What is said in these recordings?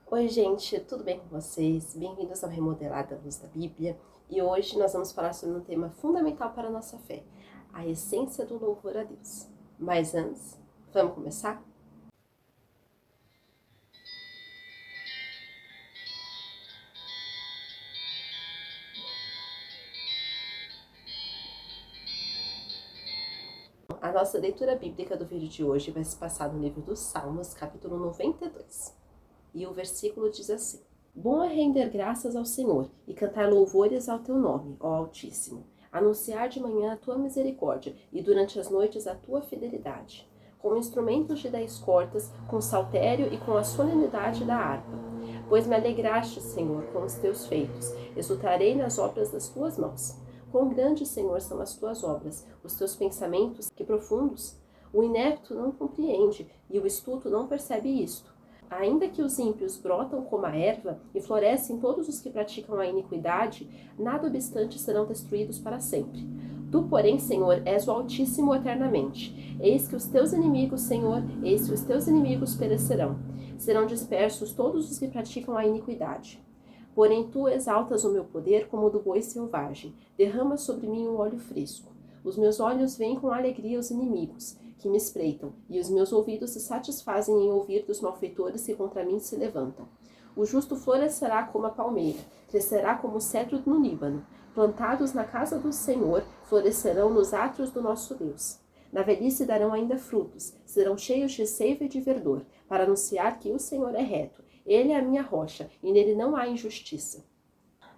Oi, gente, tudo bem com vocês? Bem-vindos ao Remodelado da Luz da Bíblia. E hoje nós vamos falar sobre um tema fundamental para a nossa fé, a essência do louvor a Deus. Mas antes, vamos começar? A nossa leitura bíblica do vídeo de hoje vai se passar no livro dos Salmos, capítulo 92. E o versículo diz assim: Bom é render graças ao Senhor e cantar louvores ao teu nome, ó Altíssimo. Anunciar de manhã a tua misericórdia e durante as noites a tua fidelidade. Com instrumentos de 10 cordas, com saltério e com a solenidade da harpa. Pois me alegraste, Senhor, com os teus feitos, exultarei nas obras das tuas mãos. Quão grandes, Senhor, são as tuas obras, os teus pensamentos, que profundos! O inepto não compreende e o estulto não percebe isto. Ainda que os ímpios brotam como a erva e florescem todos os que praticam a iniquidade, nada obstante serão destruídos para sempre. Tu, porém, Senhor, és o Altíssimo eternamente. Eis que os teus inimigos, Senhor, eis que os teus inimigos perecerão. Serão dispersos todos os que praticam a iniquidade. Porém, tu exaltas o meu poder como o do boi selvagem. Derrama sobre mim um óleo fresco. Os meus olhos veem com alegria os inimigos que me espreitam, e os meus ouvidos se satisfazem em ouvir dos malfeitores que contra mim se levantam. O justo florescerá como a palmeira, crescerá como o cedro no Líbano. Plantados na casa do Senhor, florescerão nos átrios do nosso Deus. Na velhice darão ainda frutos, serão cheios de seiva e de verdor, para anunciar que o Senhor é reto. Ele é a minha rocha, e nele não há injustiça.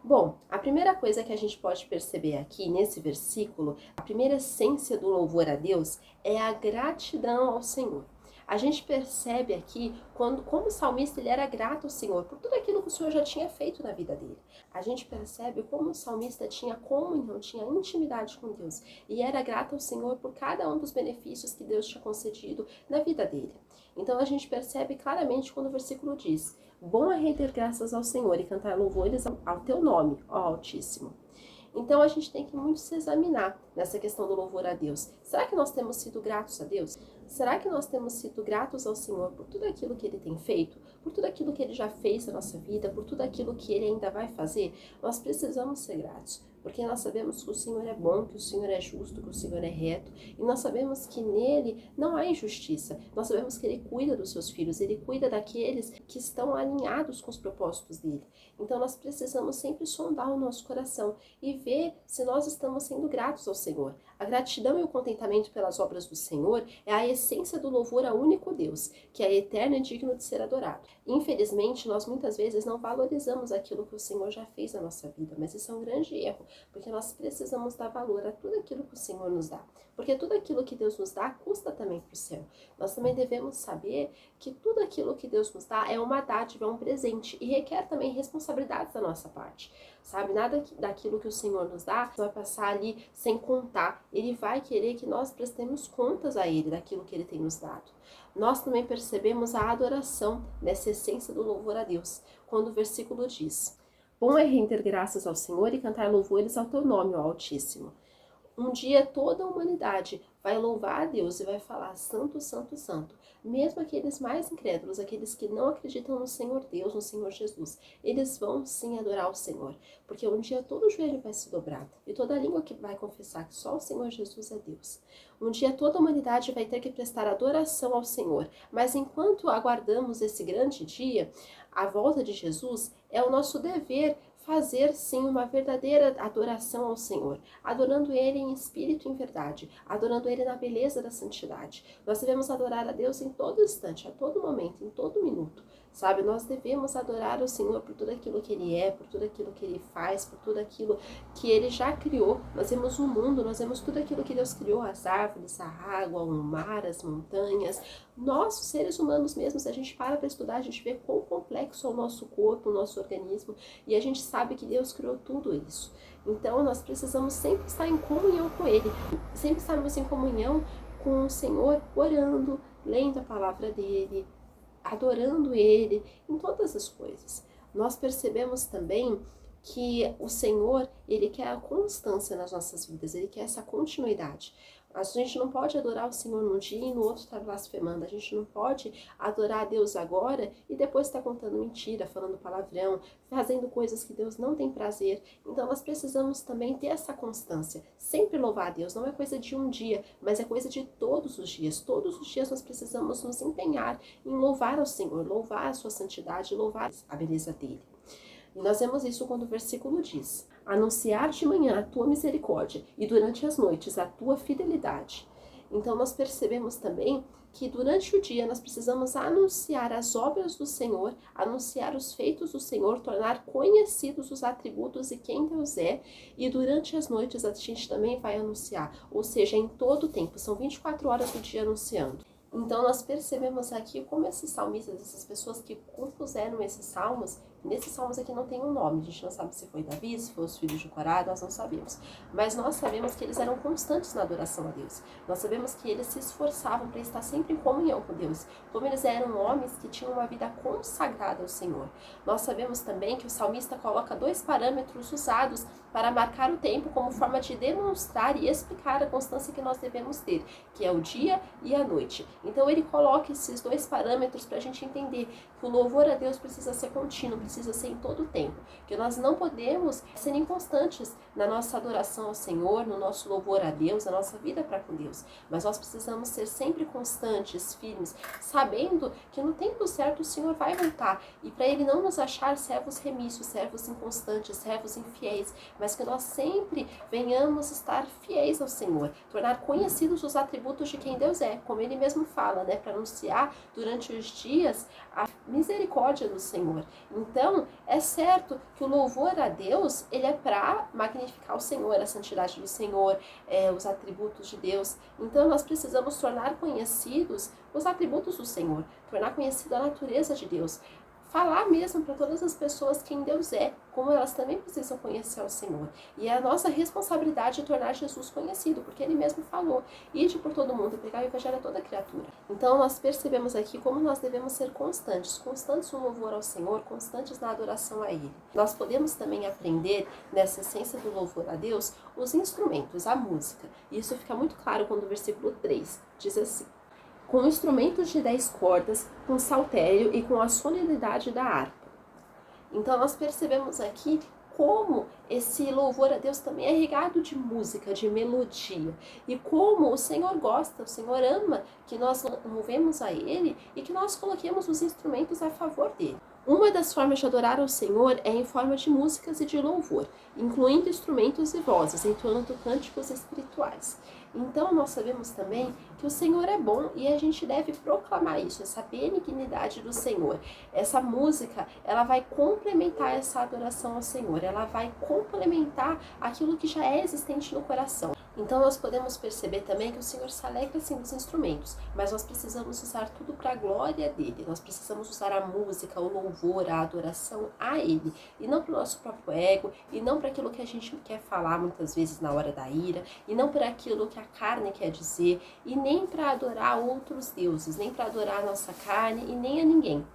Bom, a primeira coisa que a gente pode perceber aqui nesse versículo, a primeira essência do louvor a Deus é a gratidão ao Senhor. A gente percebe aqui como o salmista ele era grato ao Senhor por tudo aquilo que o Senhor já tinha feito na vida dele. A gente percebe como o salmista tinha comunhão, tinha intimidade com Deus e era grato ao Senhor por cada um dos benefícios que Deus tinha concedido na vida dele. Então a gente percebe claramente quando o versículo diz: Bom é render graças ao Senhor e cantar louvores ao teu nome, ó Altíssimo. Então a gente tem que muito se examinar nessa questão do louvor a Deus. Será que nós temos sido gratos a Deus? Será que nós temos sido gratos ao Senhor por tudo aquilo que Ele tem feito? Por tudo aquilo que Ele já fez na nossa vida? Por tudo aquilo que Ele ainda vai fazer? Nós precisamos ser gratos. Porque nós sabemos que o Senhor é bom, que o Senhor é justo, que o Senhor é reto. E nós sabemos que nele não há injustiça. Nós sabemos que Ele cuida dos seus filhos. Ele cuida daqueles que estão alinhados com os propósitos dele. Então nós precisamos sempre sondar o nosso coração e ver se nós estamos sendo gratos ao Senhor. A gratidão e o contentamento pelas obras do Senhor é a essência do louvor ao único Deus, que é eterno e digno de ser adorado. Infelizmente, nós muitas vezes não valorizamos aquilo que o Senhor já fez na nossa vida, mas isso é um grande erro, porque nós precisamos dar valor a tudo aquilo que o Senhor nos dá. Porque tudo aquilo que Deus nos dá custa também para o céu. Nós também devemos saber que tudo aquilo que Deus nos dá é uma dádiva, é um presente e requer também responsabilidades da nossa parte. Sabe, nada daquilo que o Senhor nos dá vai passar ali sem contar. Ele vai querer que nós prestemos contas a Ele daquilo que Ele tem nos dado. Nós também percebemos a adoração nessa essência do louvor a Deus, quando o versículo diz: Bom é render graças ao Senhor e cantar louvores ao teu nome, ó Altíssimo. Um dia toda a humanidade vai louvar a Deus e vai falar santo, santo, santo. Mesmo aqueles mais incrédulos, aqueles que não acreditam no Senhor Deus, no Senhor Jesus, eles vão sim adorar o Senhor. Porque um dia todo o joelho vai se dobrar e toda a língua que vai confessar que só o Senhor Jesus é Deus. Um dia toda a humanidade vai ter que prestar adoração ao Senhor. Mas enquanto aguardamos esse grande dia, a volta de Jesus, é o nosso dever fazer sim uma verdadeira adoração ao Senhor, adorando Ele em espírito e em verdade, adorando Ele na beleza da santidade. Nós devemos adorar a Deus em todo instante, a todo momento, em todo minuto, sabe? Nós devemos adorar o Senhor por tudo aquilo que Ele é, por tudo aquilo que Ele faz, por tudo aquilo que Ele já criou. Nós vemos o mundo, nós vemos tudo aquilo que Deus criou, as árvores, a água, o mar, as montanhas. Nós, seres humanos mesmos, a gente para estudar, a gente vê quão complexo é o nosso corpo, o nosso organismo, e a gente sabe que Deus criou tudo isso. Então nós precisamos sempre estar em comunhão com Ele, sempre estarmos em comunhão com o Senhor, orando, lendo a palavra dEle, adorando Ele, em todas as coisas. Nós percebemos também que o Senhor, Ele quer a constância nas nossas vidas, Ele quer essa continuidade. A gente não pode adorar o Senhor num dia e no outro estar blasfemando. A gente não pode adorar a Deus agora e depois estar contando mentira, falando palavrão, fazendo coisas que Deus não tem prazer. Então nós precisamos também ter essa constância. Sempre louvar a Deus. Não é coisa de um dia, mas é coisa de todos os dias. Todos os dias nós precisamos nos empenhar em louvar ao Senhor, louvar a sua santidade, louvar a beleza dele. E nós vemos isso quando o versículo diz: anunciar de manhã a tua misericórdia e durante as noites a tua fidelidade. Então nós percebemos também que durante o dia nós precisamos anunciar as obras do Senhor, anunciar os feitos do Senhor, tornar conhecidos os atributos e quem Deus é, e durante as noites a gente também vai anunciar, ou seja, em todo o tempo, são 24 horas do dia anunciando. Então nós percebemos aqui como esses salmistas, essas pessoas que compuseram esses salmos, nesses salmos aqui não tem um nome, a gente não sabe se foi Davi, se foi os filhos de Corá, nós não sabemos. Mas nós sabemos que eles eram constantes na adoração a Deus. Nós sabemos que eles se esforçavam para estar sempre em comunhão com Deus. Como eles eram homens que tinham uma vida consagrada ao Senhor. Nós sabemos também que o salmista coloca 2 parâmetros usados para marcar o tempo como forma de demonstrar e explicar a constância que nós devemos ter, que é o dia e a noite. Então ele coloca esses 2 parâmetros para a gente entender que o louvor a Deus precisa ser contínuo, precisa ser em todo o tempo, que nós não podemos ser inconstantes na nossa adoração ao Senhor, no nosso louvor a Deus, na nossa vida para com Deus, mas nós precisamos ser sempre constantes, firmes, sabendo que no tempo certo o Senhor vai voltar, e para Ele não nos achar servos remissos, servos inconstantes, servos infiéis, mas que nós sempre venhamos estar fiéis ao Senhor, tornar conhecidos os atributos de quem Deus é, como Ele mesmo fala, né, para anunciar durante os dias a misericórdia do Senhor. Então, é certo que o louvor a Deus, ele é para magnificar o Senhor, a santidade do Senhor, os atributos de Deus. Então, nós precisamos tornar conhecidos os atributos do Senhor, tornar conhecida a natureza de Deus. Falar mesmo para todas as pessoas quem Deus é, como elas também precisam conhecer o Senhor. E é a nossa responsabilidade tornar Jesus conhecido, porque Ele mesmo falou: ide por todo mundo e pregar o evangelho a toda criatura. Então nós percebemos aqui como nós devemos ser constantes, constantes no louvor ao Senhor, constantes na adoração a Ele. Nós podemos também aprender, nessa essência do louvor a Deus, os instrumentos, a música. E isso fica muito claro quando o versículo 3 diz assim: com instrumentos de 10 cordas, com saltério e com a sonoridade da harpa. Então nós percebemos aqui como esse louvor a Deus também é regado de música, de melodia. E como o Senhor gosta, o Senhor ama que nós louvemos a Ele e que nós coloquemos os instrumentos a favor dele. Uma das formas de adorar ao Senhor é em forma de músicas e de louvor, incluindo instrumentos e vozes, entoando cânticos espirituais. Então nós sabemos também que o Senhor é bom e a gente deve proclamar isso, essa benignidade do Senhor. Essa música, ela vai complementar essa adoração ao Senhor, ela vai complementar aquilo que já é existente no coração. Então nós podemos perceber também que o Senhor se alegra sim dos instrumentos, mas nós precisamos usar tudo para a glória dele. Nós precisamos usar a música, o louvor, a adoração a ele, e não para o nosso próprio ego, e não para aquilo que a gente quer falar muitas vezes na hora da ira, e não para aquilo que a carne quer dizer, e nem para adorar outros deuses, nem para adorar a nossa carne e nem a ninguém.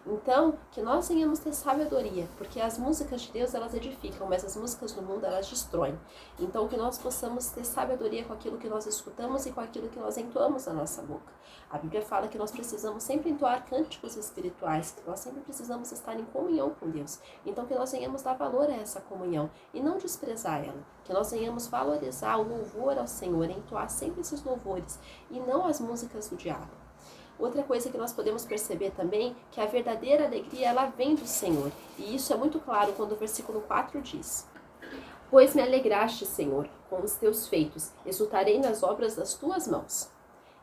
Então, que nós venhamos ter sabedoria, porque as músicas de Deus, elas edificam, mas as músicas do mundo, elas destroem. Então, que nós possamos ter sabedoria com aquilo que nós escutamos e com aquilo que nós entoamos na nossa boca. A Bíblia fala que nós precisamos sempre entoar cânticos espirituais, que nós sempre precisamos estar em comunhão com Deus. Então, que nós venhamos dar valor a essa comunhão e não desprezar ela. Que nós venhamos valorizar o louvor ao Senhor, entoar sempre esses louvores e não as músicas do diabo. Outra coisa que nós podemos perceber também, que a verdadeira alegria, ela vem do Senhor. E isso é muito claro quando o versículo 4 diz: pois me alegraste, Senhor, com os teus feitos, exultarei nas obras das tuas mãos.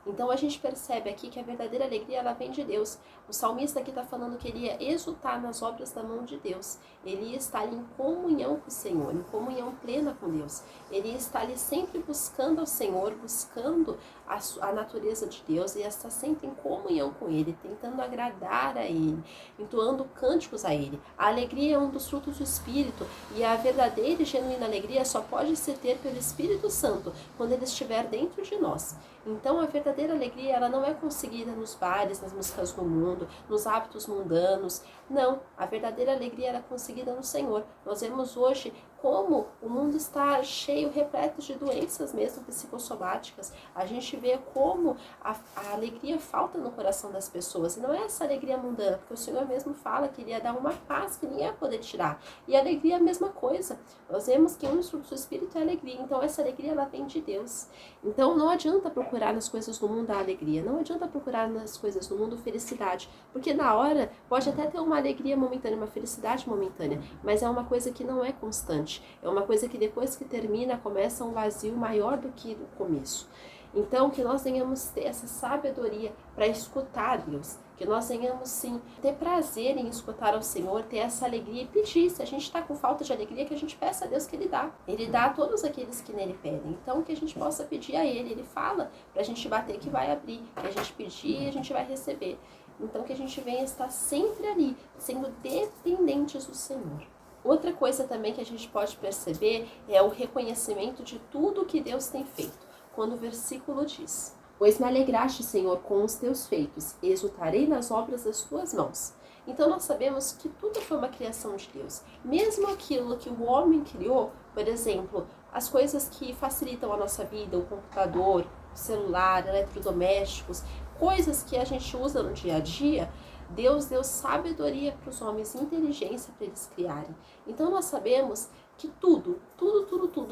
Então a gente percebe aqui que a verdadeira alegria, ela vem de Deus. O salmista aqui está falando que ele ia exultar nas obras da mão de Deus. Ele ia estar em comunhão com o Senhor, em comunhão plena com Deus. Ele ia estar ali sempre buscando ao Senhor, buscando a natureza de Deus, e ia estar sempre em comunhão com Ele, tentando agradar a Ele, entoando cânticos a Ele. A alegria é um dos frutos do Espírito, e a verdadeira e genuína alegria só pode se ter pelo Espírito Santo, quando Ele estiver dentro de nós. Então a verdadeira alegria, ela não é conseguida nos bares, nas músicas do mundo, nos hábitos mundanos. Não, a verdadeira alegria era conseguida no Senhor. Nós vemos hoje como o mundo está cheio, repleto de doenças mesmo psicossomáticas. A gente vê como a alegria falta no coração das pessoas. E não é essa alegria mundana, porque o Senhor mesmo fala que Ele ia dar uma paz que ninguém ia poder tirar. E a alegria é a mesma coisa. Nós vemos que um dos frutos do Espírito é a alegria. Então essa alegria, ela vem de Deus. Então não adianta procurar nas coisas do mundo a alegria. Não adianta procurar nas coisas do mundo felicidade. Porque na hora pode até ter uma alegria momentânea, uma felicidade momentânea. Mas é uma coisa que não é constante. É uma coisa que depois que termina, começa um vazio maior do que no começo. Então, que nós venhamos ter essa sabedoria para escutar Deus. Que nós venhamos, sim, ter prazer em escutar ao Senhor, ter essa alegria e pedir. Se a gente está com falta de alegria, que a gente peça a Deus que Ele dá. Ele dá a todos aqueles que nele pedem. Então, que a gente possa pedir a Ele. Ele fala para a gente bater que vai abrir. Que a gente pedir e a gente vai receber. Então, que a gente venha estar sempre ali, sendo dependentes do Senhor. Outra coisa também que a gente pode perceber é o reconhecimento de tudo que Deus tem feito. Quando o versículo diz: pois me alegraste, Senhor, com os teus feitos, e exultarei nas obras das tuas mãos. Então nós sabemos que tudo foi uma criação de Deus. Mesmo aquilo que o homem criou, por exemplo, as coisas que facilitam a nossa vida, o computador, o celular, eletrodomésticos, coisas que a gente usa no dia a dia, Deus deu sabedoria para os homens, inteligência para eles criarem. Então nós sabemos que tudo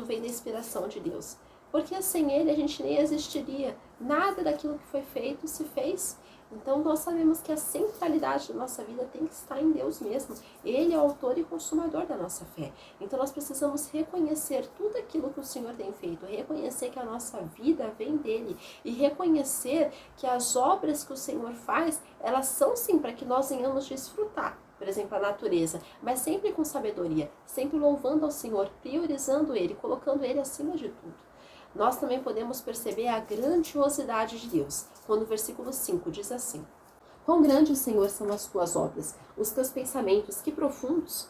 vem da inspiração de Deus. Porque sem Ele a gente nem existiria. Nada daquilo que foi feito se fez. Então nós sabemos que a centralidade da nossa vida tem que estar em Deus mesmo. Ele é o autor e consumador da nossa fé. Então nós precisamos reconhecer tudo aquilo que o Senhor tem feito. Reconhecer que a nossa vida vem dEle. E reconhecer que as obras que o Senhor faz, elas são sim para que nós venhamos desfrutar. Por exemplo, a natureza, mas sempre com sabedoria. Sempre louvando ao Senhor, priorizando Ele, colocando Ele acima de tudo. Nós também podemos perceber a grandiosidade de Deus, quando o versículo 5 diz assim: quão grandes, Senhor, são as tuas obras, os teus pensamentos, que profundos.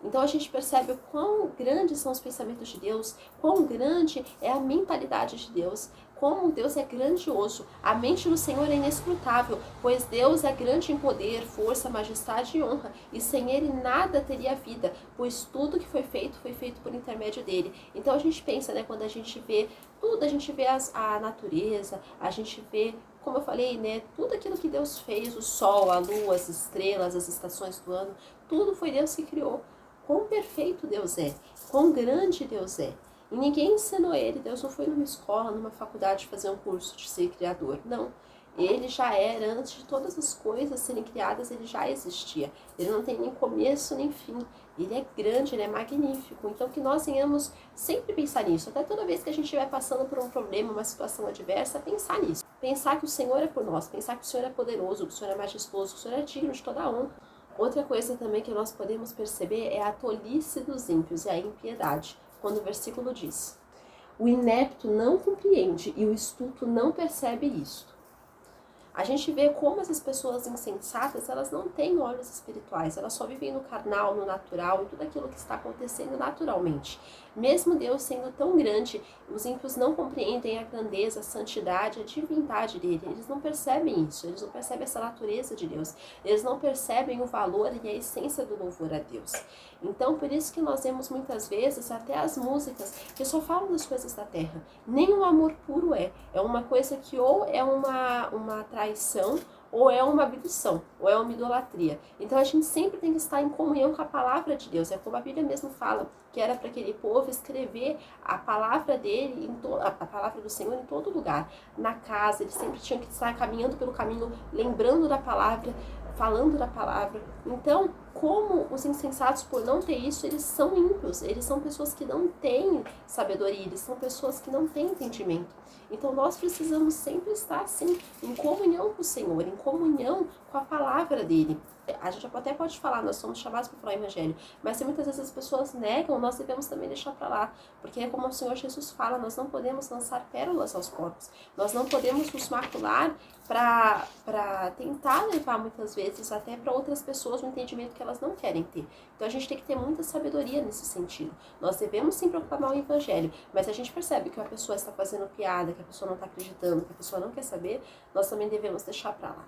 Então a gente percebe o quão grandes são os pensamentos de Deus, quão grande é a mentalidade de Deus, como Deus é grandioso. A mente do Senhor é inescrutável, pois Deus é grande em poder, força, majestade e honra, e sem Ele nada teria vida, pois tudo que foi feito por intermédio dEle. Então a gente pensa, né, quando a gente vê tudo, a gente vê a natureza, a gente vê, como eu falei, né, tudo aquilo que Deus fez, o sol, a lua, as estrelas, as estações do ano, tudo foi Deus que criou. Quão perfeito Deus é, quão grande Deus é. E ninguém ensinou ele, Deus não foi numa escola, numa faculdade fazer um curso de ser criador, não. Ele já era, antes de todas as coisas serem criadas, ele já existia. Ele não tem nem começo nem fim. Ele é grande, ele é magnífico. Então que nós venhamos sempre pensar nisso. Até toda vez que a gente estiver passando por um problema, uma situação adversa, pensar nisso. Pensar que o Senhor é por nós, pensar que o Senhor é poderoso, que o Senhor é majestoso, que o Senhor é digno de toda a honra. Outra coisa também que nós podemos perceber é a tolice dos ímpios e a impiedade, quando o versículo diz: o inepto não compreende e o estulto não percebe isto. A gente vê como essas pessoas insensatas, elas não têm olhos espirituais, elas só vivem no carnal, no natural, em tudo aquilo que está acontecendo naturalmente. Mesmo Deus sendo tão grande, os ímpios não compreendem a grandeza, a santidade, a divindade dele. Eles não percebem isso, eles não percebem essa natureza de Deus. Eles não percebem o valor e a essência do louvor a Deus. Então, por isso que nós vemos muitas vezes até as músicas que só falam das coisas da terra. Nem o amor puro é. É uma coisa que ou é uma traição, ou é uma abdução, ou é uma idolatria. Então a gente sempre tem que estar em comunhão com a palavra de Deus. É como a Bíblia mesmo fala, que era para aquele povo escrever a palavra dele, a palavra do Senhor em todo lugar. Na casa, eles sempre tinham que estar caminhando pelo caminho, lembrando da palavra, falando da palavra. Então, como os insensatos, por não ter isso, eles são ímpios, eles são pessoas que não têm sabedoria, eles são pessoas que não têm entendimento. Então nós precisamos sempre estar assim, em comunhão com o Senhor, em comunhão com a palavra dele. A gente até pode falar, nós somos chamados para falar o evangelho, mas se muitas vezes as pessoas negam, nós devemos também deixar para lá, porque é como o Senhor Jesus fala, nós não podemos lançar pérolas aos porcos, nós não podemos nos macular para tentar levar muitas vezes até para outras pessoas um entendimento que elas não querem ter. Então a gente tem que ter muita sabedoria nesse sentido. Nós devemos sim proclamar o evangelho, mas se a gente percebe que a pessoa está fazendo piada, que a pessoa não está acreditando, que a pessoa não quer saber, nós também devemos deixar para lá.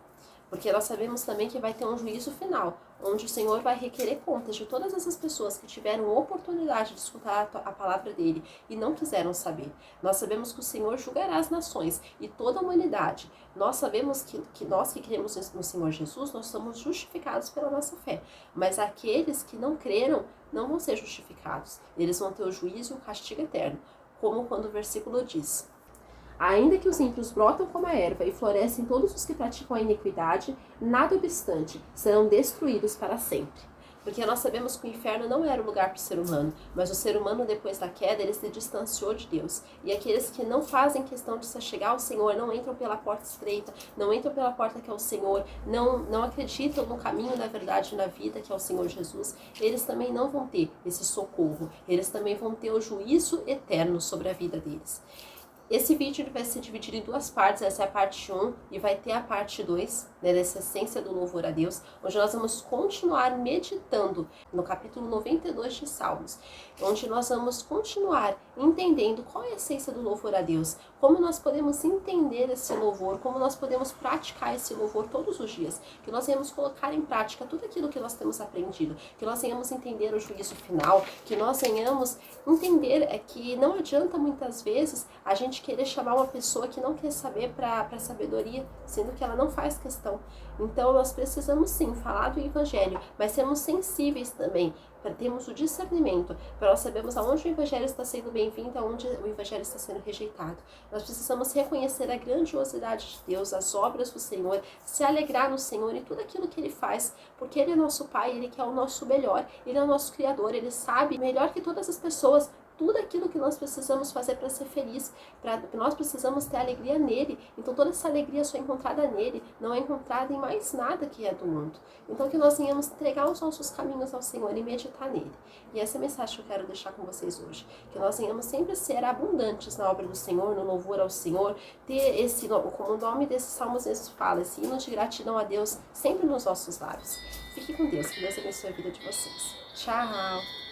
Porque nós sabemos também que vai ter um juízo final, onde o Senhor vai requerer contas de todas essas pessoas que tiveram oportunidade de escutar a palavra dele e não quiseram saber. Nós sabemos que o Senhor julgará as nações e toda a humanidade. Nós sabemos que nós que cremos no Senhor Jesus, nós somos justificados pela nossa fé. Mas aqueles que não creram não vão ser justificados. Eles vão ter o juízo e o castigo eterno. Como quando o versículo diz: ainda que os ímpios brotam como a erva e florescem todos os que praticam a iniquidade, nada obstante, serão destruídos para sempre. Porque nós sabemos que o inferno não era o lugar para o ser humano, mas o ser humano, depois da queda, ele se distanciou de Deus. E aqueles que não fazem questão de se chegar ao Senhor, não entram pela porta estreita, não entram pela porta que é o Senhor, não acreditam no caminho da verdade e na vida, que é o Senhor Jesus, eles também não vão ter esse socorro. Eles também vão ter o juízo eterno sobre a vida deles. Esse vídeo vai ser dividido em duas partes, essa é a parte 1 e vai ter a parte 2, dessa essência do louvor a Deus, onde nós vamos continuar meditando no capítulo 92 de Salmos, onde nós vamos continuar entendendo qual é a essência do louvor a Deus, como nós podemos entender esse louvor, como nós podemos praticar esse louvor todos os dias, que nós venhamos colocar em prática tudo aquilo que nós temos aprendido, que nós venhamos entender o juízo final, que nós venhamos entender que não adianta muitas vezes a gente querer chamar uma pessoa que não quer saber para sabedoria, sendo que ela não faz questão. Então nós precisamos sim falar do evangelho, mas sermos sensíveis também, para termos o discernimento, para nós sabermos aonde o evangelho está sendo bem-vindo, aonde o evangelho está sendo rejeitado. Nós precisamos reconhecer a grandiosidade de Deus, as obras do Senhor, se alegrar no Senhor e tudo aquilo que Ele faz, porque Ele é nosso Pai, Ele quer o nosso melhor, Ele é o nosso Criador, Ele sabe melhor que todas as pessoas tudo aquilo que nós precisamos fazer para ser feliz, nós precisamos ter alegria nele. Então toda essa alegria só é encontrada nele, não é encontrada em mais nada que é do mundo. Então que nós venhamos entregar os nossos caminhos ao Senhor e meditar nele. E essa é a mensagem que eu quero deixar com vocês hoje, que nós venhamos sempre ser abundantes na obra do Senhor, no louvor ao Senhor, ter esse, como o nome desses salmos mesmo fala, esse hino de gratidão a Deus sempre nos nossos lábios. Fique com Deus, que Deus abençoe a vida de vocês. Tchau!